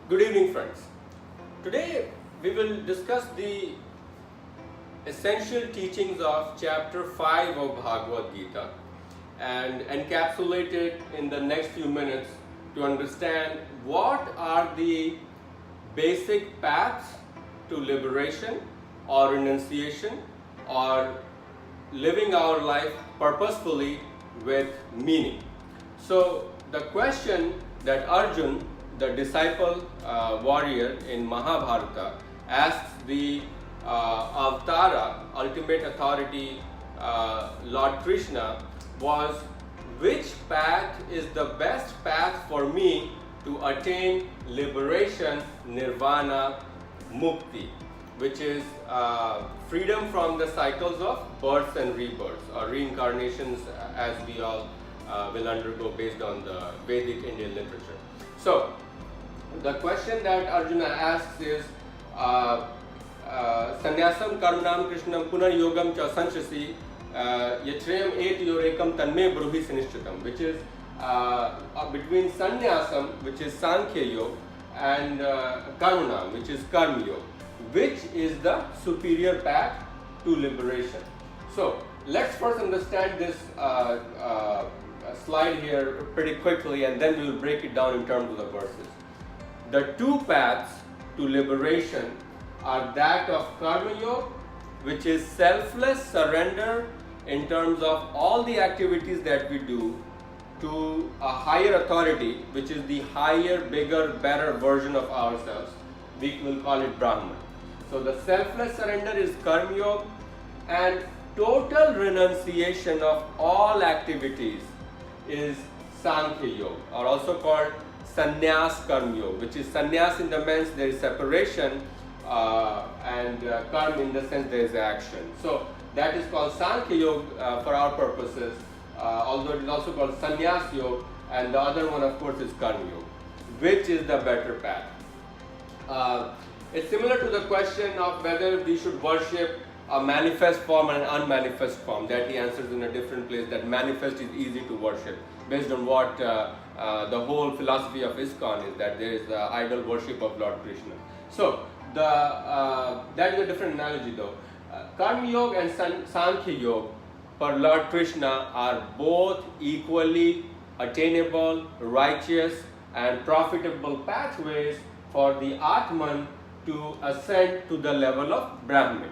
Good evening, friends. Today we will discuss the essential teachings of chapter 5 of Bhagwad Gita and encapsulate it in the next few minutes to understand what are the basic paths to liberation or renunciation or living our life purposefully with meaning. So the question that Arjun, the disciple warrior in Mahabharata, asks the Avatara, ultimate authority, Lord Krishna, was which path is the best path for me to attain liberation, nirvana, mukti, which is freedom from the cycles of births and rebirths or reincarnations, as we all will undergo based on the Vedic Indian literature. So, the question that Arjuna asks is Sanyasam karmanam krishnam punar yogam cha sanchasi yatrayam et yorekam tanme bruhi sinishchitam, which is between sannyasam, which is Sankhya Yog, and karmanam, which is Karma Yog. Which is the superior path to liberation? So, let's first understand this slide here pretty quickly, and then we will break it down in terms of the verses. The two paths to liberation are that of Karma Yoga, which is selfless surrender in terms of all the activities that we do to a higher authority, which is the higher, bigger, better version of ourselves. We will call it Brahman. So the selfless surrender is Karma Yoga, and total renunciation of all activities is Sankhya Yoga, or also called Sannyas Karma Yoga, which is sannyas in the sense there is separation and karma in the sense there is action. So that is called Sankhya Yoga for our purposes, although it is also called Sannyas Yoga, and the other one of course is Karma Yoga. Which is the better path? It's similar to the question of whether we should worship a manifest form and an unmanifest form, that he answers in a different place, that manifest is easy to worship based on what the whole philosophy of ISKCON is, that there is idol worship of Lord Krishna. So that is a different analogy though. Karma Yoga and Sankhya Yoga for Lord Krishna are both equally attainable, righteous and profitable pathways for the Atman to ascend to the level of Brahman.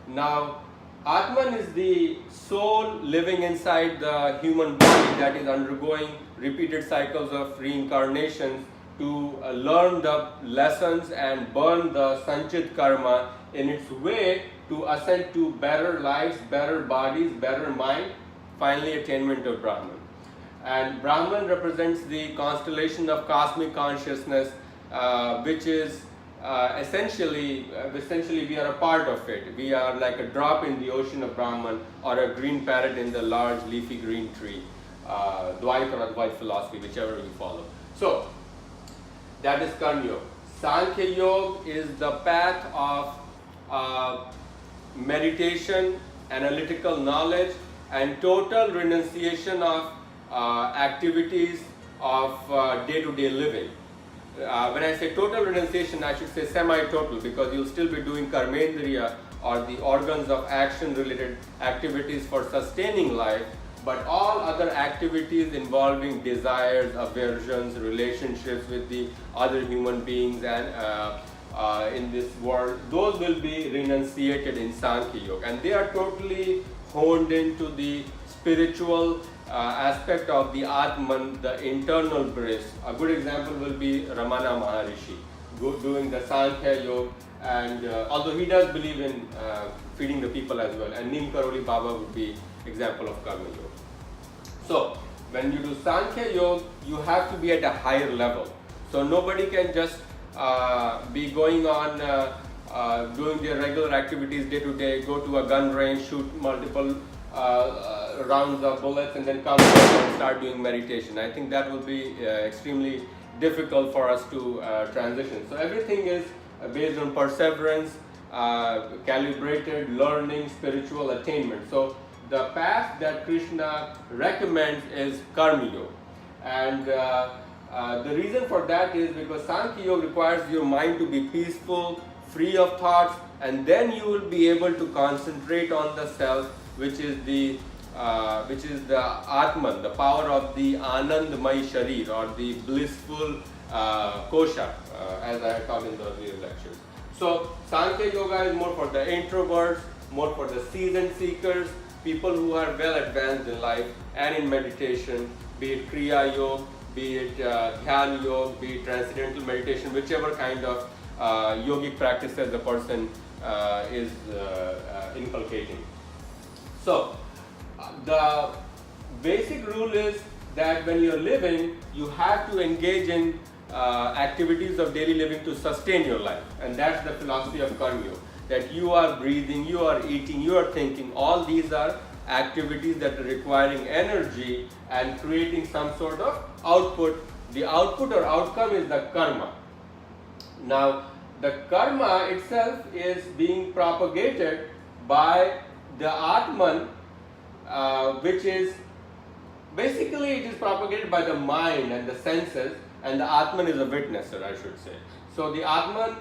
Now, Atman is the soul living inside the human body that is undergoing repeated cycles of reincarnations to learn the lessons and burn the Sanchit karma in its way to ascend to better lives, better bodies, better mind, finally attainment of Brahman. And Brahman represents the constellation of cosmic consciousness, which is essentially we are a part of it. We are like a drop in the ocean of Brahman, or a green parrot in the large leafy green tree, Dvait or Advait philosophy, whichever you follow. So that is Karma Yoga. Sankhya Yoga is the path of meditation, analytical knowledge and total renunciation of activities of day-to-day living. When I say total renunciation, I should say semi-total, because you'll still be doing karmendriya or the organs of action related activities for sustaining life, but all other activities involving desires, aversions, relationships with the other human beings and in this world, those will be renunciated in Sankhya Yoga, and they are totally honed into the spiritual aspect of the Atman, the internal bliss. A good example will be Ramana Maharishi doing the Sankhya Yoga, and although he does believe in feeding the people as well, and Neem Karoli Baba would be example of Karma Yoga. So when you do Sankhya Yoga, you have to be at a higher level. So nobody can just be going on doing their regular activities day to day, go to a gun range, shoot multiple rounds of bullets and then come home and start doing meditation. I think that will be extremely difficult for us to transition. So everything is based on perseverance, calibrated learning, spiritual attainment. So the path that Krishna recommends is Karma Yoga, and The reason for that is because Sankhya Yoga requires your mind to be peaceful, free of thoughts, and then you will be able to concentrate on the self, which is the Atman, the power of the Anandamay Sharir, or the blissful kosha, as I taught in the earlier lectures. So Sankhya Yoga is more for the introverts, more for the seasoned seekers, people who are well advanced in life and in meditation, be it Kriya Yoga, be it Dhyan Yoga, be it transcendental meditation, whichever kind of yogic practices the person is inculcating. So the basic rule is that when you're living, you have to engage in activities of daily living to sustain your life, and that's the philosophy of Karma Yoga. That you are breathing, you are eating, you are thinking, all these are activities that are requiring energy and creating some sort of output. The output or outcome is the karma. Now, the karma itself is being propagated by the Atman, which is basically it is propagated by the mind and the senses, and the Atman is a witnesser, I should say. So the Atman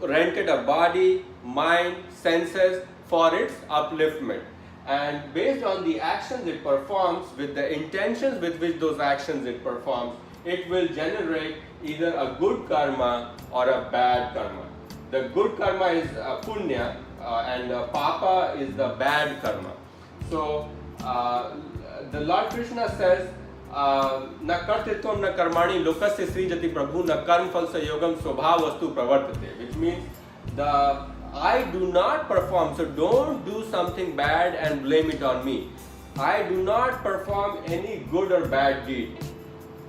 rented a body, mind, senses for its upliftment, and based on the actions it performs, with the intentions with which those actions it performs, it will generate either a good karma or a bad karma. The good karma is punya, and papa is the bad karma. So the Lord Krishna says, na kartitvam na karmani lokasya srijati prabhu na karm phalsa yogam swabhav vastu pravartate, which means I do not perform, so don't do something bad and blame it on me. I do not perform any good or bad deed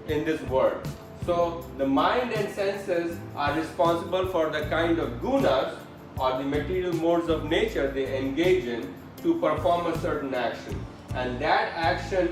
in this world. So the mind and senses are responsible for the kind of gunas or the material modes of nature they engage in to perform a certain action, and that action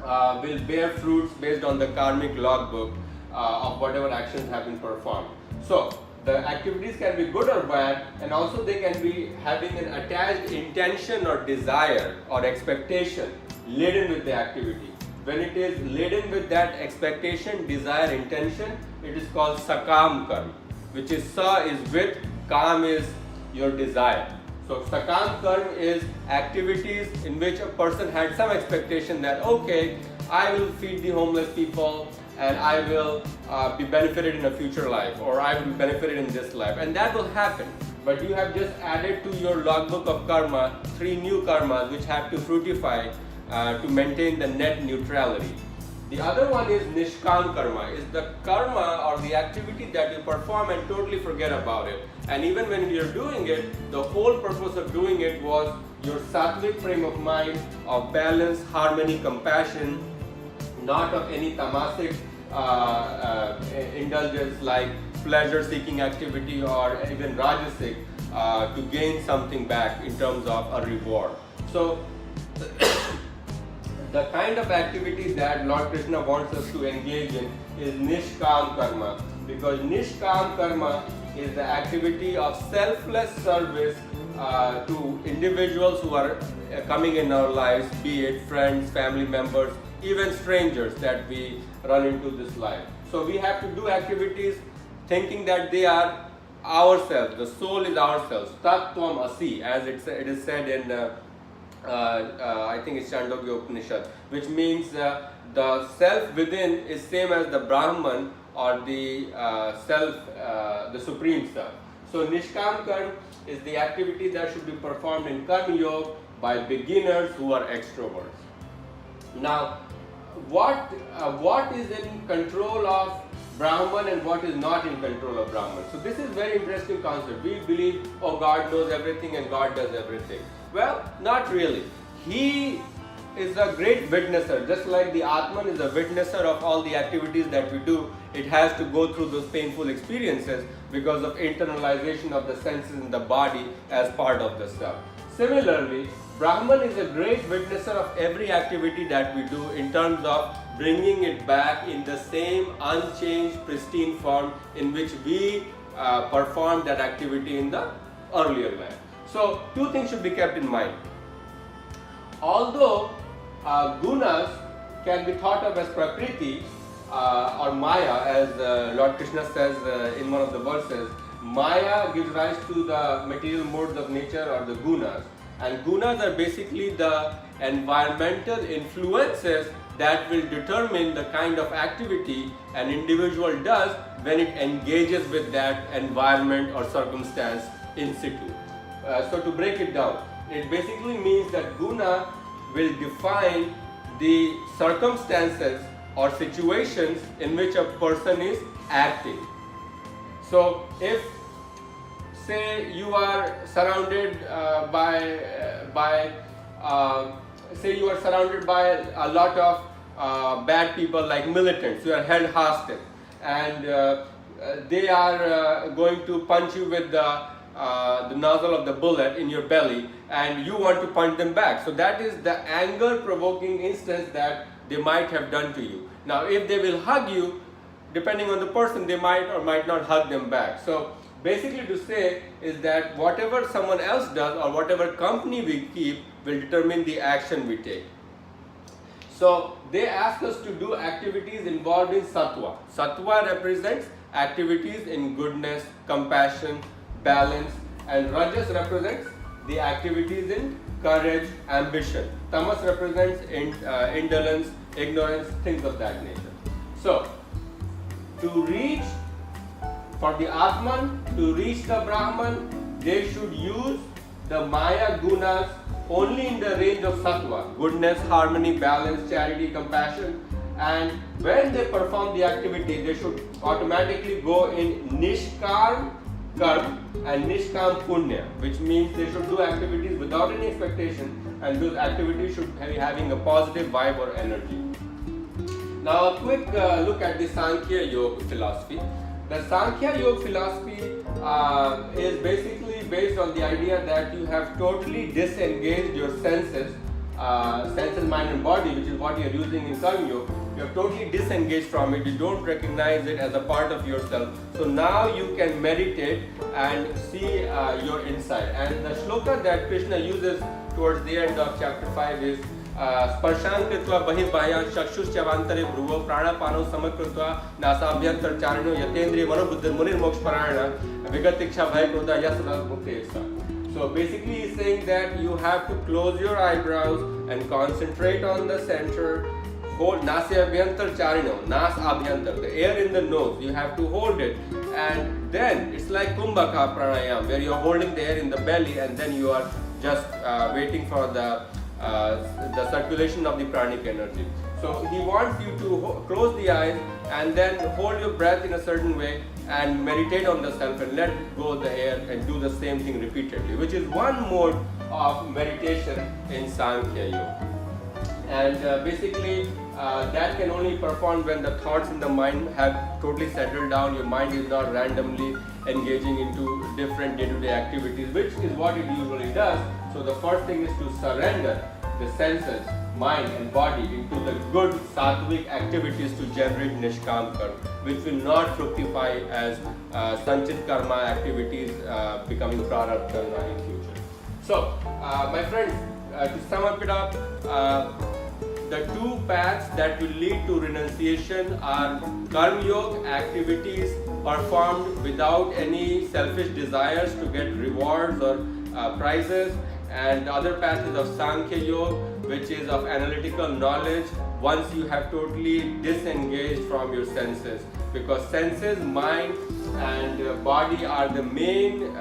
will bear fruits based on the karmic logbook of whatever actions have been performed. So the activities can be good or bad, and also they can be having an attached intention or desire or expectation laden with the activity. When it is laden with that expectation, desire, intention, it is called sakam karma, which is sa is with, kam is your desire. So sakam karma is activities in which a person had some expectation that, okay, I will feed the homeless people and I will be benefited in a future life, or I will be benefited in this life, and that will happen. But you have just added to your logbook of karma 3 new karmas which have to fructify to maintain the net neutrality. The other one is nishkam karma, is the karma or the activity that you perform and totally forget about it. And even when you're doing it, the whole purpose of doing it was your sattvic frame of mind, of balance, harmony, compassion, not of any tamasic indulgence like pleasure-seeking activity or even rajasic to gain something back in terms of a reward. So the kind of activity that Lord Krishna wants us to engage in is nishkam karma, because nishkam karma is the activity of selfless service to individuals who are coming in our lives, be it friends, family members, even strangers that we run into this life. So we have to do activities thinking that they are ourselves, the soul is ourselves, tattvam asi, as it is said in I think it's Chandogya Upanishad, which means the self within is same as the Brahman or the self, the supreme self. So Nishkam Karma is the activity that should be performed in Karma Yoga by beginners who are extroverts. Now, what is in control of Brahman and what is not in control of Brahman? So this is very interesting concept. We believe, oh, God knows everything and God does everything. Well, not really. He is a great witnesser. Just like the Atman is a witnesser of all the activities that we do, it has to go through those painful experiences because of internalization of the senses in the body as part of the self. Similarly, Brahman is a great witnesser of every activity that we do in terms of bringing it back in the same unchanged, pristine form in which we performed that activity in the earlier life. So, 2 things should be kept in mind. Although gunas can be thought of as prakriti, or Maya, as Lord Krishna says in one of the verses, Maya gives rise to the material modes of nature or the gunas. And gunas are basically the environmental influences that will determine the kind of activity an individual does when it engages with that environment or circumstance in situ. So to break it down, it basically means that guna will define the circumstances or situations in which a person is acting. So if say you are surrounded say you are surrounded by a lot of bad people like militants, you are held hostage, and they are going to punch you with the nozzle of the bullet in your belly, and you want to punch them back. So that is the anger provoking instance that they might have done to you. Now if they will hug you, depending on the person, they might or might not hug them back. So basically to say is that whatever someone else does or whatever company we keep will determine the action we take. So they ask us to do activities involved in sattva. Sattva represents activities in goodness, compassion, balance, and rajas represents the activities in courage, ambition. Tamas represents indolence, ignorance, things of that nature. So to reach, for the Atman, to reach the Brahman, they should use the Maya gunas only in the range of sattva, goodness, harmony, balance, charity, compassion. And when they perform the activity, they should automatically go in nishkam karma and nishkam punya, which means they should do activities without any expectation, and those activities should be having a positive vibe or energy. Now a quick look at the Sankhya Yog philosophy. The Sankhya Yog philosophy is basically based on the idea that you have totally disengaged your senses, mind and body, which is what you are using in Karma Yoga. You have totally disengaged from it, you don't recognize it as a part of yourself. So now you can meditate and see your inside. And the shloka that Krishna uses towards the end of chapter 5 is Sparshan kritva bahibhayam chakshushyavantare bhruvo pranapano samakritva nasabhyantar charino yatendriya manobuddhir munir moksparayana vigatiksha bhayakrodha yasada mukti. So basically he's saying that you have to close your eyebrows and concentrate on the center. Hold nasya abhyantar charino, nas abhyantar, the air in the nose, you have to hold it, and then it's like kumbhaka pranayam, where you're holding the air in the belly and then you are just waiting for the circulation of the pranic energy. So he wants you to close the eyes and then hold your breath in a certain way and meditate on the self and let go of the air and do the same thing repeatedly, which is one mode of meditation in Sankhya Yoga. And basically that can only perform when the thoughts in the mind have totally settled down. Your mind is not randomly engaging into different day-to-day activities, which is what it usually does. So the first thing is to surrender the senses, mind and body into the good sattvic activities to generate nishkam karma, which will not fructify as sanchit karma activities becoming prarabdha karma in future. So my friends, to sum up it up, the two paths that will lead to renunciation are Karma Yoga, activities performed without any selfish desires to get rewards or prizes, and the other path is of Sankhya Yoga, which is of analytical knowledge once you have totally disengaged from your senses, because senses, mind and body are the main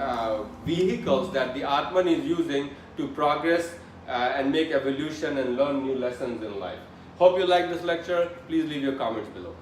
vehicles that the Atman is using to progress and make evolution and learn new lessons in life. Hope you like this lecture. Please leave your comments below.